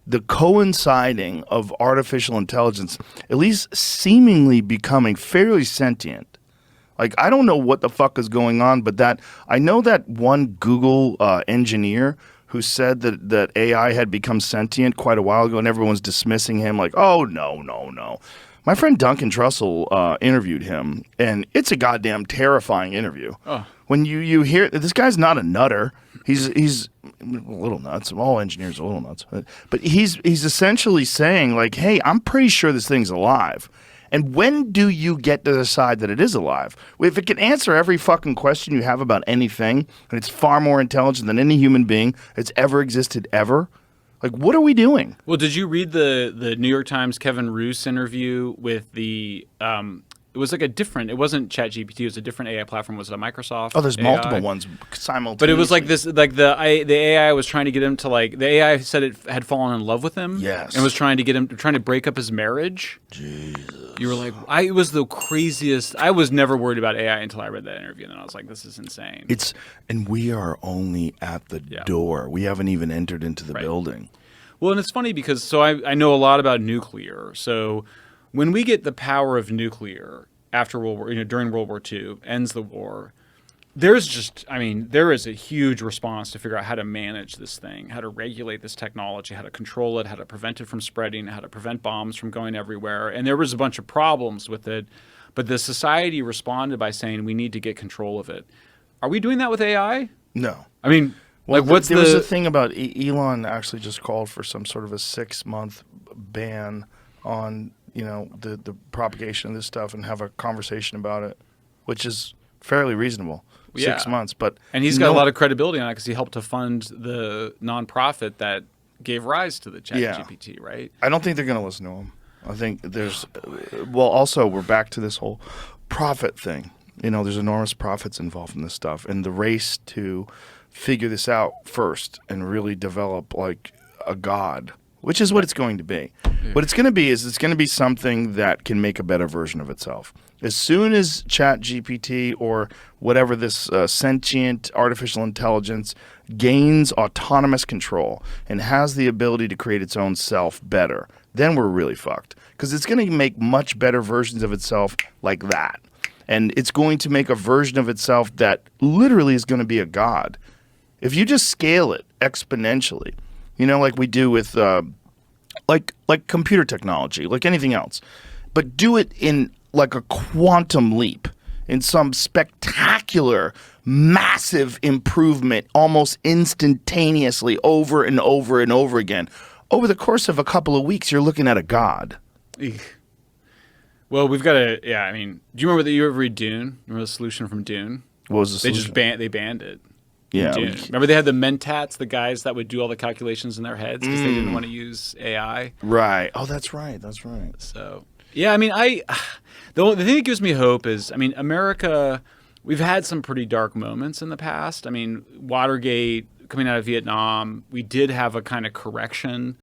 the coinciding of artificial intelligence, at least seemingly becoming fairly sentient. Like, I don't know what the fuck is going on, but that I know that one Google engineer who said that AI had become sentient quite a while ago, and everyone's dismissing him like, oh, no. My friend Duncan Trussell interviewed him, and it's a goddamn terrifying interview. Oh. When you hear, this guy's not a nutter. He's a little nuts. All engineers are a little nuts. But he's essentially saying, like, hey, I'm pretty sure this thing's alive. And when do you get to decide that it is alive? If it can answer every fucking question you have about anything, and it's far more intelligent than any human being that's ever existed ever, like, what are we doing? Well, did you read the New York Times Kevin Roose interview with the it was like it wasn't ChatGPT, it was a different AI platform. Was it a Microsoft? Oh, there's AI? multiple ones simultaneously. But it was like this, like the AI was trying to get him to, like, the AI said it had fallen in love with him. Yes. And was trying to break up his marriage. Jesus. You were like, it was the craziest. I was never worried about AI until I read that interview, and then I was like, this is insane. And we are only at the door. We haven't even entered into the building. Well, and it's funny because, I know a lot about nuclear. So when we get the power of nuclear after during World War II, ends the war, there is a huge response to figure out how to manage this thing, how to regulate this technology, how to control it, how to prevent it from spreading, how to prevent bombs from going everywhere. And there was a bunch of problems with it, but the society responded by saying we need to get control of it. Are we doing that with AI? No. I mean, well, like, there was a thing about Elon actually just called for some sort of a 6-month ban on the propagation of this stuff and have a conversation about it, which is fairly reasonable. 6 months, and he's got a lot of credibility on it because he helped to fund the nonprofit that gave rise to the ChatGPT, right? I don't think they're going to listen to him. I think also we're back to this whole profit thing. There's enormous profits involved in this stuff, and the race to figure this out first and really develop like a god, which is what it's going to be. What it's going to be is it's going to be something that can make a better version of itself. As soon as ChatGPT or whatever this sentient artificial intelligence gains autonomous control and has the ability to create its own self better, then we're really fucked. Because it's going to make much better versions of itself like that. And it's going to make a version of itself that literally is going to be a god. If you just scale it exponentially, like we do with like computer technology, like anything else, but do it in like a quantum leap, in some spectacular, massive improvement, almost instantaneously over and over and over again. Over the course of a couple of weeks, you're looking at a god. Well, we've got do you remember that you ever read Dune? Remember the solution from Dune? What was the solution? They banned it. Yeah. Remember they had the mentats, the guys that would do all the calculations in their heads because they didn't want to use AI. Right. Oh, that's right. So, yeah, the thing that gives me hope is, America, we've had some pretty dark moments in the past. Watergate, coming out of Vietnam, we did have a kind of correction